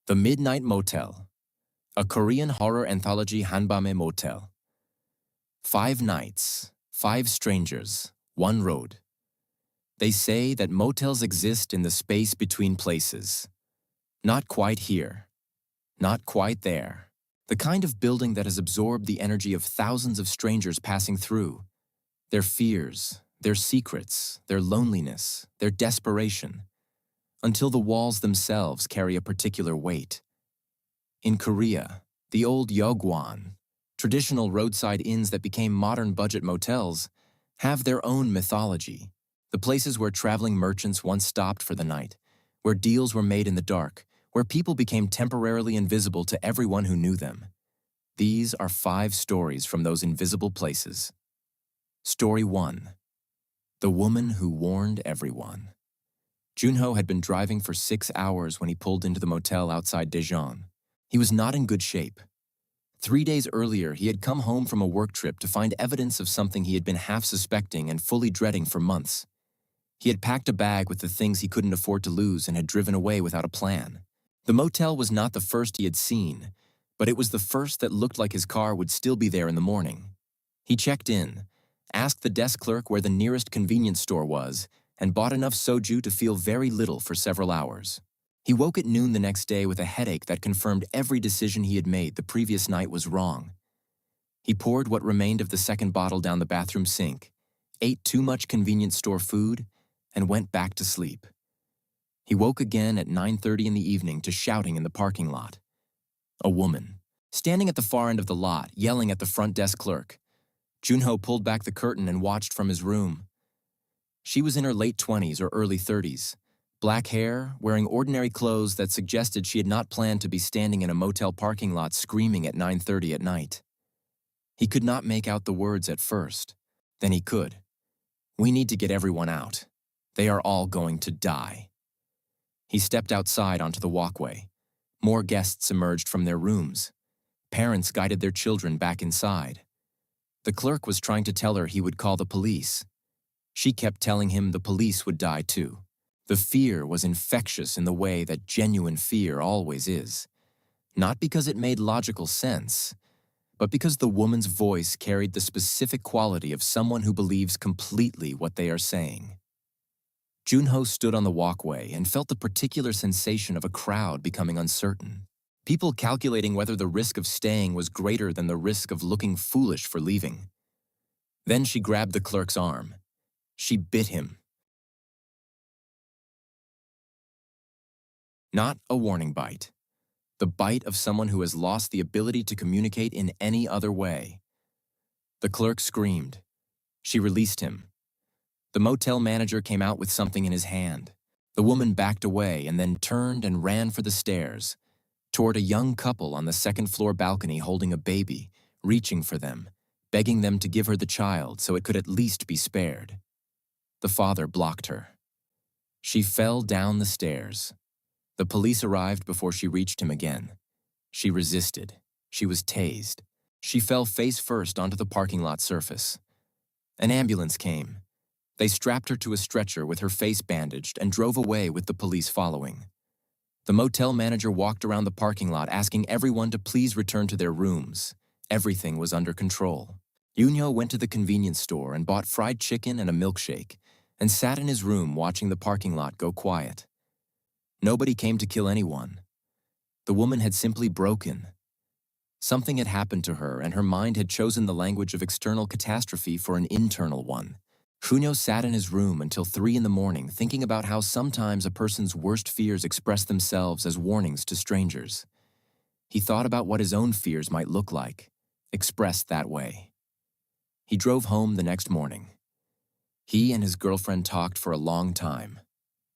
The Midnight Motel, a Korean horror anthology Hanbame Motel. 5 nights, 5 strangers, 1 road. They say that motels exist in the space between places. Not quite here. Not quite there. The kind of building that has absorbed the energy of thousands of strangers passing through. Their fears, their secrets, their loneliness, their desperation, until the walls themselves carry a particular weight. In Korea, the old yeogwan, traditional roadside inns that became modern budget motels, have their own mythology. The places where traveling merchants once stopped for the night, where deals were made in the dark, where people became temporarily invisible to everyone who knew them. These are 5 stories from those invisible places. Story 1. The Woman Who Warned Everyone. Junho had been driving for 6 hours when he pulled into the motel outside Daejeon. He was not in good shape. 3 days earlier, he had come home from a work trip to find evidence of something he had been half suspecting and fully dreading for months. He had packed a bag with the things he couldn't afford to lose and had driven away without a plan. The motel was not the first he had seen, but it was the first that looked like his car would still be there in the morning. He checked in, asked the desk clerk where the nearest convenience store was, and bought enough soju to feel very little for several hours. He woke at noon the next day with a headache that confirmed every decision he had made the previous night was wrong. He poured what remained of the second bottle down the bathroom sink, ate too much convenience store food, and went back to sleep. He woke again at 9:30 in the evening to shouting in the parking lot. A woman, standing at the far end of the lot, yelling at the front desk clerk. Junho pulled back the curtain and watched from his room. She was in her late 20s or early 30s, black hair, wearing ordinary clothes that suggested she had not planned to be standing in a motel parking lot screaming at 9:30 at night. He could not make out the words at first. Then he could. "We need to get everyone out. They are all going to die." He stepped outside onto the walkway. More guests emerged from their rooms. Parents guided their children back inside. The clerk was trying to tell her he would call the police. She kept telling him the police would die too. The fear was infectious in the way that genuine fear always is. Not because it made logical sense, but because the woman's voice carried the specific quality of someone who believes completely what they are saying. Junho stood on the walkway and felt the particular sensation of a crowd becoming uncertain. People calculating whether the risk of staying was greater than the risk of looking foolish for leaving. Then she grabbed the clerk's arm. She bit him. Not a warning bite. The bite of someone who has lost the ability to communicate in any other way. The clerk screamed. She released him. The motel manager came out with something in his hand. The woman backed away and then turned and ran for the stairs, toward a young couple on the second-floor balcony holding a baby, reaching for them, begging them to give her the child so it could at least be spared. The father blocked her. She fell down the stairs. The police arrived before she reached him again. She resisted. She was tased. She fell face first onto the parking lot surface. An ambulance came. They strapped her to a stretcher with her face bandaged and drove away with the police following. The motel manager walked around the parking lot asking everyone to please return to their rooms. Everything was under control. Junho went to the convenience store and bought fried chicken and a milkshake and sat in his room watching the parking lot go quiet. Nobody came to kill anyone. The woman had simply broken. Something had happened to her and her mind had chosen the language of external catastrophe for an internal one. Junho sat in his room until 3 in the morning thinking about how sometimes a person's worst fears express themselves as warnings to strangers. He thought about what his own fears might look like, expressed that way. He drove home the next morning. He and his girlfriend talked for a long time.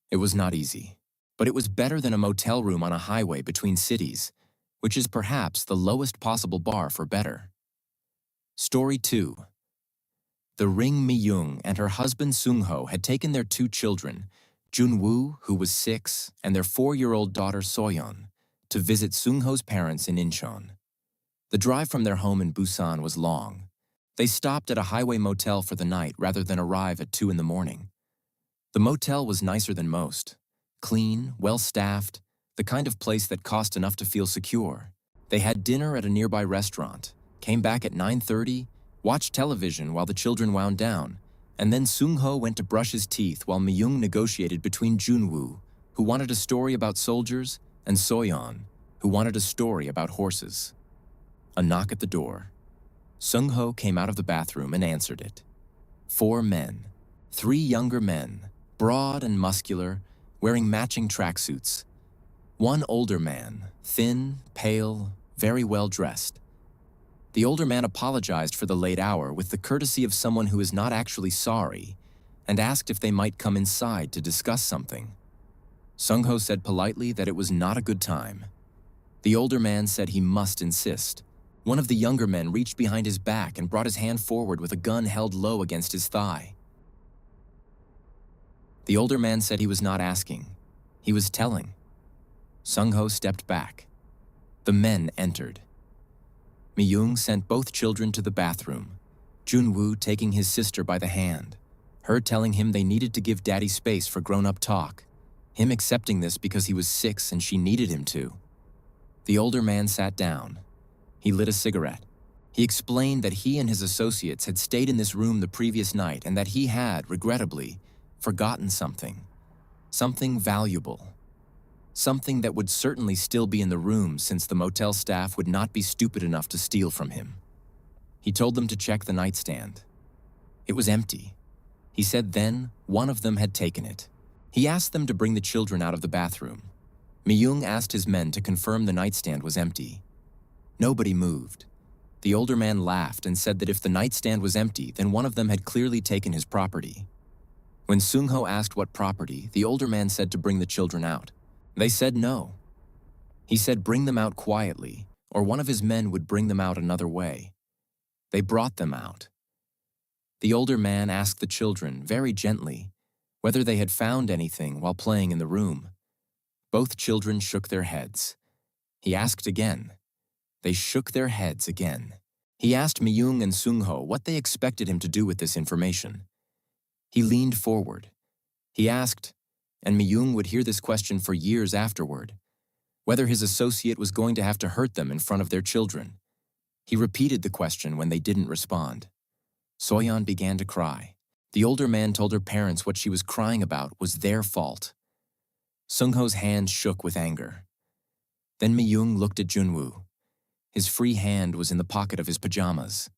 It was not easy, but it was better than a motel room on a highway between cities, which is perhaps the lowest possible bar for better. Story 2. The Ring Mi-young and her husband Sung-ho had taken their 2 children, Jun-woo, who was 6, and their 4-year-old daughter Soyeon, to visit Sung-ho's parents in Incheon. The drive from their home in Busan was long. They stopped at a highway motel for the night rather than arrive at 2 in the morning. The motel was nicer than most. Clean, well-staffed, the kind of place that cost enough to feel secure. They had dinner at a nearby restaurant, came back at 9:30, watched television while the children wound down, and then Sung-ho went to brush his teeth while Mi-young negotiated between Junwoo, who wanted a story about soldiers, and Soyeon, who wanted a story about horses. A knock at the door. Sung-ho came out of the bathroom and answered it. 4 men, 3 younger men, broad and muscular, wearing matching tracksuits. 1 older man, thin, pale, very well dressed. The older man apologized for the late hour with the courtesy of someone who is not actually sorry, and asked if they might come inside to discuss something. Sung-ho said politely that it was not a good time. The older man said he must insist. One of the younger men reached behind his back and brought his hand forward with a gun held low against his thigh. The older man said he was not asking. He was telling. Sung-ho stepped back. The men entered. Mi-young sent both children to the bathroom, Junwoo taking his sister by the hand, her telling him they needed to give daddy space for grown-up talk, him accepting this because he was 6 and she needed him to. The older man sat down. He lit a cigarette. He explained that he and his associates had stayed in this room the previous night and that he had, regrettably, forgotten something. Something valuable. Something that would certainly still be in the room since the motel staff would not be stupid enough to steal from him. He told them to check the nightstand. It was empty. He said then one of them had taken it. He asked them to bring the children out of the bathroom. Mi-young asked his men to confirm the nightstand was empty. Nobody moved. The older man laughed and said that if the nightstand was empty, then one of them had clearly taken his property. When Sung-ho asked what property, the older man said to bring the children out. They said no. He said bring them out quietly, or one of his men would bring them out another way. They brought them out. The older man asked the children, very gently, whether they had found anything while playing in the room. Both children shook their heads. He asked again. They shook their heads again. He asked Mi-young and Sung-ho what they expected him to do with this information. He leaned forward. He asked, and Mi-young would hear this question for years afterward, whether his associate was going to have to hurt them in front of their children. He repeated the question when they didn't respond. Soyeon began to cry. The older man told her parents what she was crying about was their fault. Sung-ho's hand shook with anger. Then Mi-young looked at Junwoo. His free hand was in the pocket of his pajamas.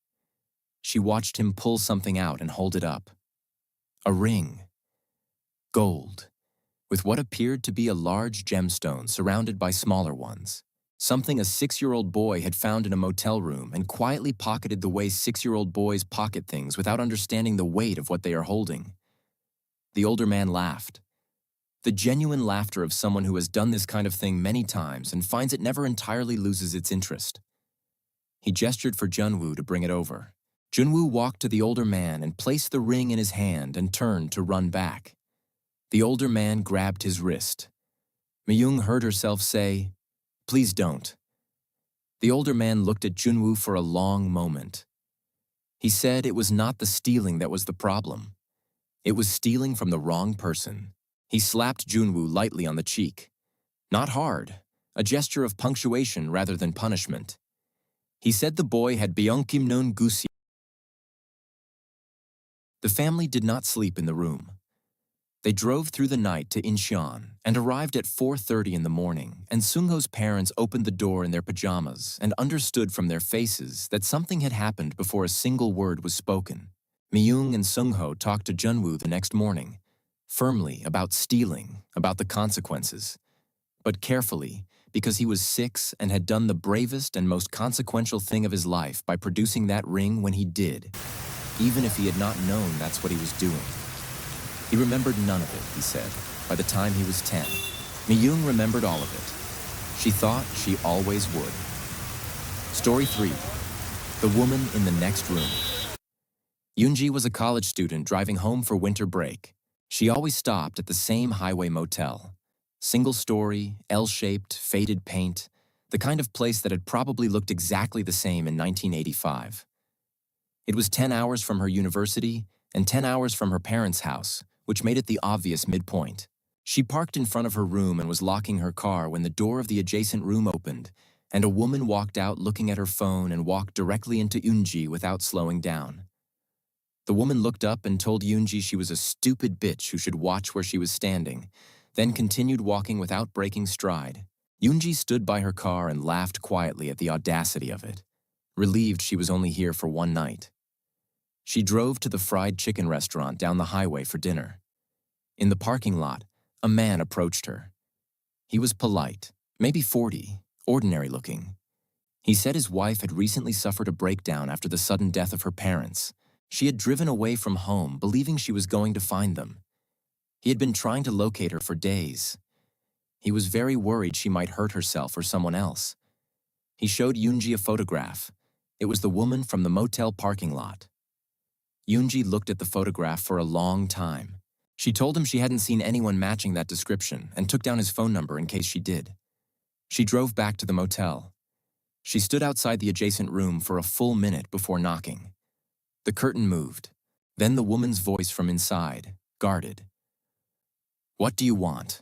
She watched him pull something out and hold it up. A ring. Gold, with what appeared to be a large gemstone surrounded by smaller ones. Something a 6-year-old boy had found in a motel room and quietly pocketed the way 6-year-old boys pocket things without understanding the weight of what they are holding. The older man laughed. The genuine laughter of someone who has done this kind of thing many times and finds it never entirely loses its interest. He gestured for Junwoo to bring it over. Junwoo walked to the older man and placed the ring in his hand and turned to run back. The older man grabbed his wrist. Mi-young heard herself say, "Please don't." The older man looked at Junwoo for a long moment. He said it was not the stealing that was the problem. It was stealing from the wrong person. He slapped Junwoo lightly on the cheek. Not hard, a gesture of punctuation rather than punishment. He said the boy had Byeongkim non gusi. The family did not sleep in the room. They drove through the night to Incheon and arrived at 4:30 in the morning, and Sung-ho's parents opened the door in their pajamas and understood from their faces that something had happened before a single word was spoken. Mi-young and Sung-ho talked to Junwoo the next morning, firmly about stealing, about the consequences, but carefully because he was 6 and had done the bravest and most consequential thing of his life by producing that ring when he did, even if he had not known that's what he was doing. He remembered none of it, he said, by the time he was 10. Mi-young remembered all of it. She thought she always would. Story 3. The Woman in the Next Room. Yoonji was a college student driving home for winter break. She always stopped at the same highway motel. Single-story, L-shaped, faded paint, the kind of place that had probably looked exactly the same in 1985. It was 10 hours from her university and 10 hours from her parents' house, which made it the obvious midpoint. She parked in front of her room and was locking her car when the door of the adjacent room opened, and a woman walked out looking at her phone and walked directly into Yoonji without slowing down. The woman looked up and told Yoonji she was a stupid bitch who should watch where she was standing, then continued walking without breaking stride. Yoonji stood by her car and laughed quietly at the audacity of it, relieved she was only here for one night. She drove to the fried chicken restaurant down the highway for dinner. In the parking lot, a man approached her. He was polite, maybe 40, ordinary looking. He said his wife had recently suffered a breakdown after the sudden death of her parents. She had driven away from home, believing she was going to find them. He had been trying to locate her for days. He was very worried she might hurt herself or someone else. He showed Yoonji a photograph. It was the woman from the motel parking lot. Yoonji looked at the photograph for a long time. She told him she hadn't seen anyone matching that description and took down his phone number in case she did. She drove back to the motel. She stood outside the adjacent room for a full minute before knocking. The curtain moved. Then the woman's voice from inside, guarded. "What do you want?"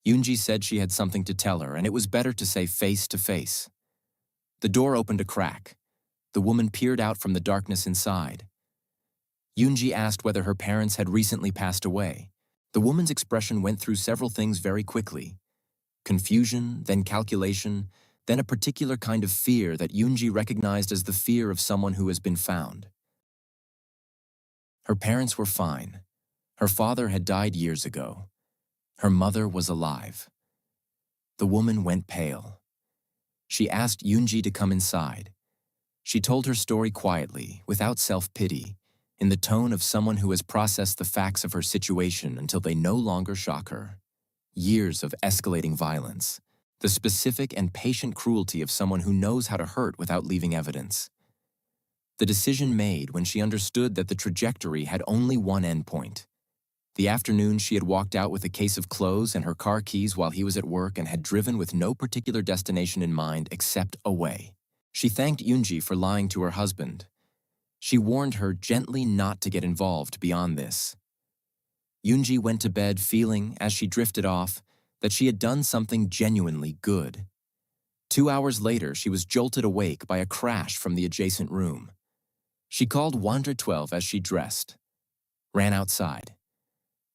Yoonji said she had something to tell her, and it was better to say face to face. The door opened a crack. The woman peered out from the darkness inside. Yoonji asked whether her parents had recently passed away. The woman's expression went through several things very quickly. Confusion, then calculation, then a particular kind of fear that Yoonji recognized as the fear of someone who has been found. Her parents were fine. Her father had died years ago. Her mother was alive. The woman went pale. She asked Yoonji to come inside. She told her story quietly, without self-pity, in the tone of someone who has processed the facts of her situation until they no longer shock her. Years of escalating violence. The specific and patient cruelty of someone who knows how to hurt without leaving evidence. The decision made when she understood that the trajectory had only one endpoint. The afternoon she had walked out with a case of clothes and her car keys while he was at work and had driven with no particular destination in mind except away. She thanked Yoonji for lying to her husband. She warned her gently not to get involved beyond this. Yoonji went to bed feeling, as she drifted off, that she had done something genuinely good. 2 hours later, she was jolted awake by a crash from the adjacent room. She called 112 as she dressed. Ran outside.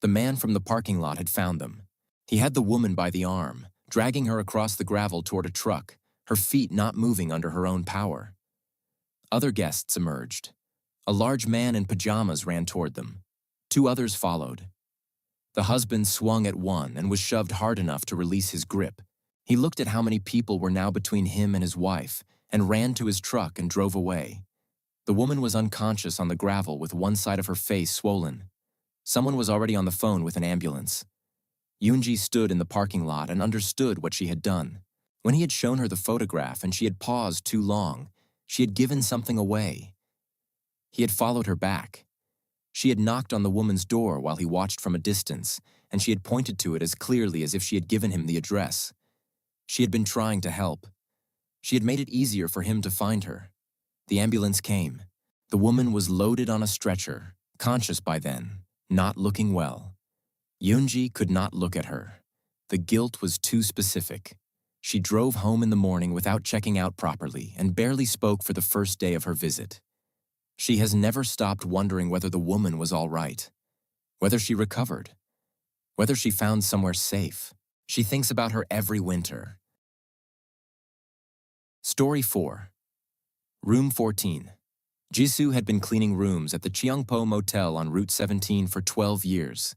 The man from the parking lot had found them. He had the woman by the arm, dragging her across the gravel toward a truck, her feet not moving under her own power. Other guests emerged. A large man in pajamas ran toward them. 2 others followed. The husband swung at one and was shoved hard enough to release his grip. He looked at how many people were now between him and his wife and ran to his truck and drove away. The woman was unconscious on the gravel with one side of her face swollen. Someone was already on the phone with an ambulance. Yoonji stood in the parking lot and understood what she had done. When he had shown her the photograph and she had paused too long, she had given something away. He had followed her back. She had knocked on the woman's door while he watched from a distance, and she had pointed to it as clearly as if she had given him the address. She had been trying to help. She had made it easier for him to find her. The ambulance came. The woman was loaded on a stretcher, conscious by then, not looking well. Yoonji could not look at her. The guilt was too specific. She drove home in the morning without checking out properly and barely spoke for the first day of her visit. She has never stopped wondering whether the woman was all right, whether she recovered, whether she found somewhere safe. She thinks about her every winter. Story 4. Room 14. Jisoo had been cleaning rooms at the Cheongpo Motel on Route 17 for 12 years.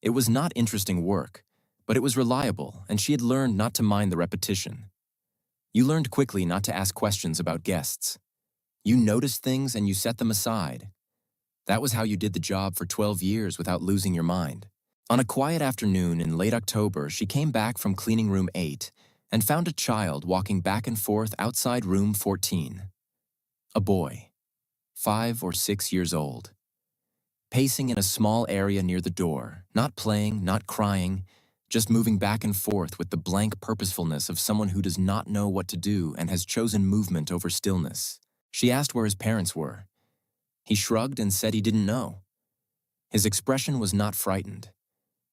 It was not interesting work, but it was reliable, and she had learned not to mind the repetition. You learned quickly not to ask questions about guests. You noticed things and you set them aside. That was how you did the job for 12 years without losing your mind. On a quiet afternoon in late October, she came back from cleaning room 8 and found a child walking back and forth outside room 14. A boy, 5 or 6 years old. Pacing in a small area near the door, not playing, not crying, just moving back and forth with the blank purposefulness of someone who does not know what to do and has chosen movement over stillness. She asked where his parents were. He shrugged and said he didn't know. His expression was not frightened.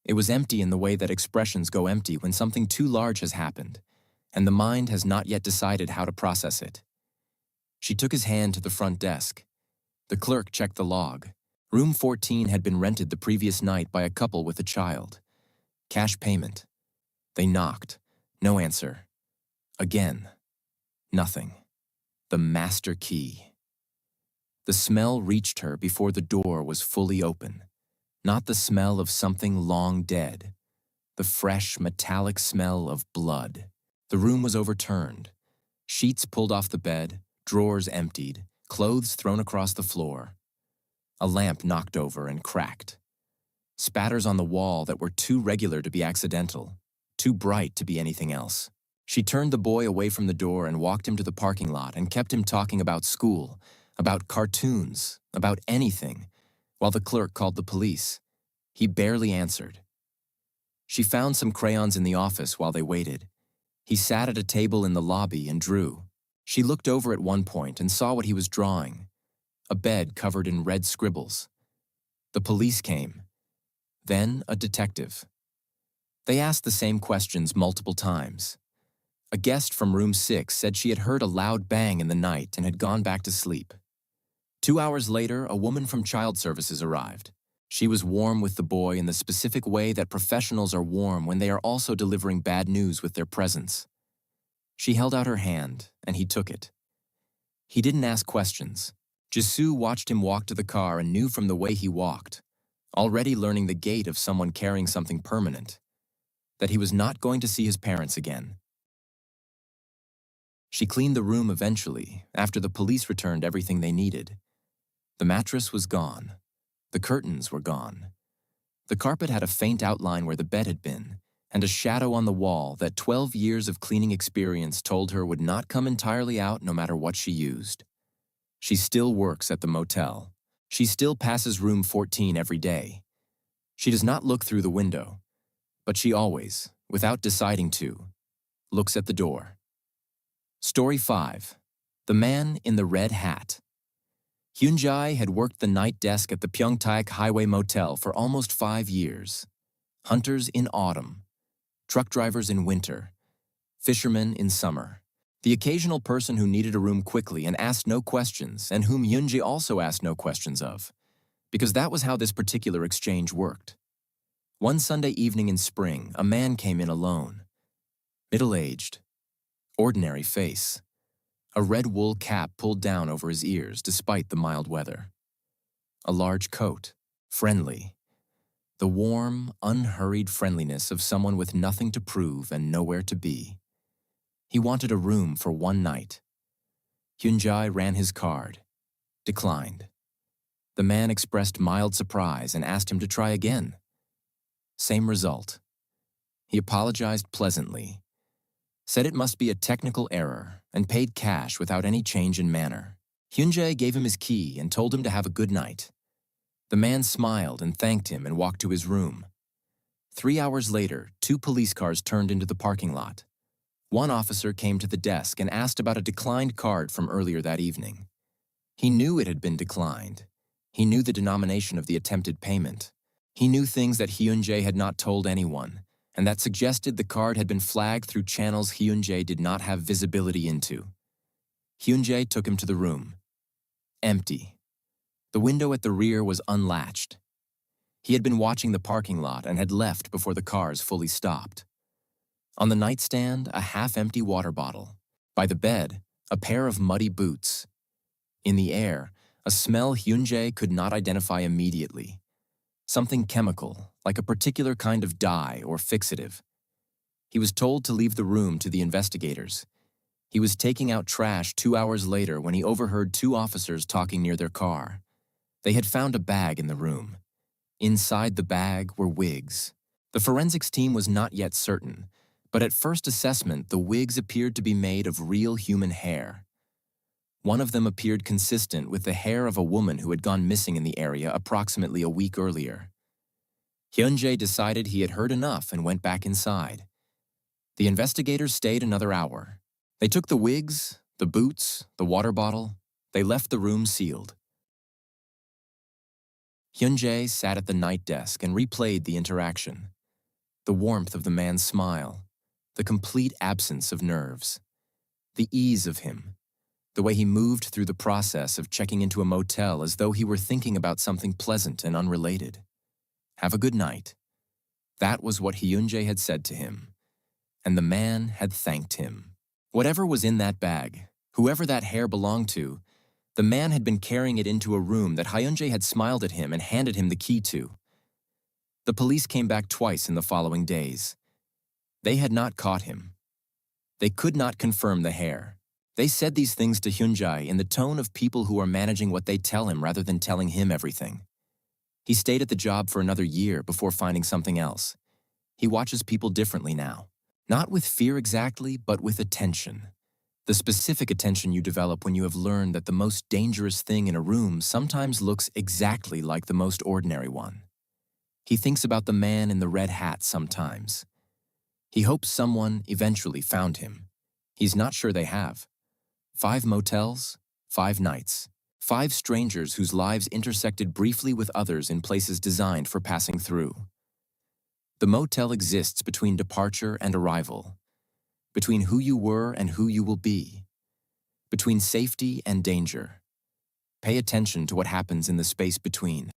It was empty in the way that expressions go empty when something too large has happened, and the mind has not yet decided how to process it. She took his hand to the front desk. The clerk checked the log. Room 14 had been rented the previous night by a couple with a child. Cash payment. They knocked. No answer. Again. Nothing. The master key. The smell reached her before the door was fully open. Not the smell of something long dead. The fresh, metallic smell of blood. The room was overturned. Sheets pulled off the bed, drawers emptied, clothes thrown across the floor. A lamp knocked over and cracked. Spatters on the wall that were too regular to be accidental, too bright to be anything else. She turned the boy away from the door and walked him to the parking lot and kept him talking about school, about cartoons, about anything, while the clerk called the police. He barely answered. She found some crayons in the office while they waited. He sat at a table in the lobby and drew. She looked over at one point and saw what he was drawing. A bed covered in red scribbles. The police came. Then a detective. They asked the same questions multiple times. A guest from room 6 said she had heard a loud bang in the night and had gone back to sleep. 2 hours later, a woman from child services arrived. She was warm with the boy in the specific way that professionals are warm when they are also delivering bad news with their presence. She held out her hand, and he took it. He didn't ask questions. Jisoo watched him walk to the car and knew from the way he walked, already learning the gait of someone carrying something permanent, that he was not going to see his parents again. She cleaned the room eventually, after the police returned everything they needed. The mattress was gone. The curtains were gone. The carpet had a faint outline where the bed had been, and a shadow on the wall that 12 years of cleaning experience told her would not come entirely out no matter what she used. She still works at the motel. She still passes room 14 every day. She does not look through the window, but she always, without deciding to, looks at the door. Story 5. The Man in the Red Hat. Hyunjae had worked the night desk at the Pyeongtaek Highway Motel for almost 5 years. Hunters in autumn, truck drivers in winter, fishermen in summer. The occasional person who needed a room quickly and asked no questions, and whom Hyunjae also asked no questions of, because that was how this particular exchange worked. One Sunday evening in spring, a man came in alone. Middle-aged, ordinary face. A red wool cap pulled down over his ears despite the mild weather. A large coat, friendly. The warm, unhurried friendliness of someone with nothing to prove and nowhere to be. He wanted a room for one night. Hyunjae ran his card. Declined. The man expressed mild surprise and asked him to try again. Same result. He apologized pleasantly, said it must be a technical error, and paid cash without any change in manner. Hyunjae gave him his key and told him to have a good night. The man smiled and thanked him and walked to his room. 3 hours later, 2 police cars turned into the parking lot. One officer came to the desk and asked about a declined card from earlier that evening. He knew it had been declined. He knew the denomination of the attempted payment. He knew things that Hyunjae had not told anyone, and that suggested the card had been flagged through channels Hyunjae did not have visibility into. Hyunjae took him to the room. Empty. The window at the rear was unlatched. He had been watching the parking lot and had left before the cars fully stopped. On the nightstand, a half-empty water bottle. By the bed, a pair of muddy boots. In the air, a smell Hyunjae could not identify immediately. Something chemical, like a particular kind of dye or fixative. He was told to leave the room to the investigators. He was taking out trash 2 hours later when he overheard 2 officers talking near their car. They had found a bag in the room. Inside the bag were wigs. The forensics team was not yet certain, but at first assessment, the wigs appeared to be made of real human hair. One of them appeared consistent with the hair of a woman who had gone missing in the area approximately a week earlier. Hyunjae decided he had heard enough and went back inside. The investigators stayed another hour. They took the wigs, the boots, the water bottle. They left the room sealed. Hyunjae sat at the night desk and replayed the interaction. the warmth of the man's smile, the complete absence of nerves, the ease of him, the way he moved through the process of checking into a motel as though he were thinking about something pleasant and unrelated. Have a good night. That was what Hyunjae had said to him, and the man had thanked him. Whatever was in that bag, whoever that hair belonged to, the man had been carrying it into a room that Hyunjae had smiled at him and handed him the key to. The police came back twice in the following days. They had not caught him. They could not confirm the hair. They said these things to Hyunjae in the tone of people who are managing what they tell him rather than telling him everything. He stayed at the job for another year before finding something else. He watches people differently now. Not with fear exactly, but with attention. The specific attention you develop when you have learned that the most dangerous thing in a room sometimes looks exactly like the most ordinary one. He thinks about the man in the red hat sometimes. He hopes someone eventually found him. He's not sure they have. 5 motels, 5 nights. 5 strangers whose lives intersected briefly with others in places designed for passing through. The motel exists between departure and arrival, between who you were and who you will be, between safety and danger. Pay attention to what happens in the space between.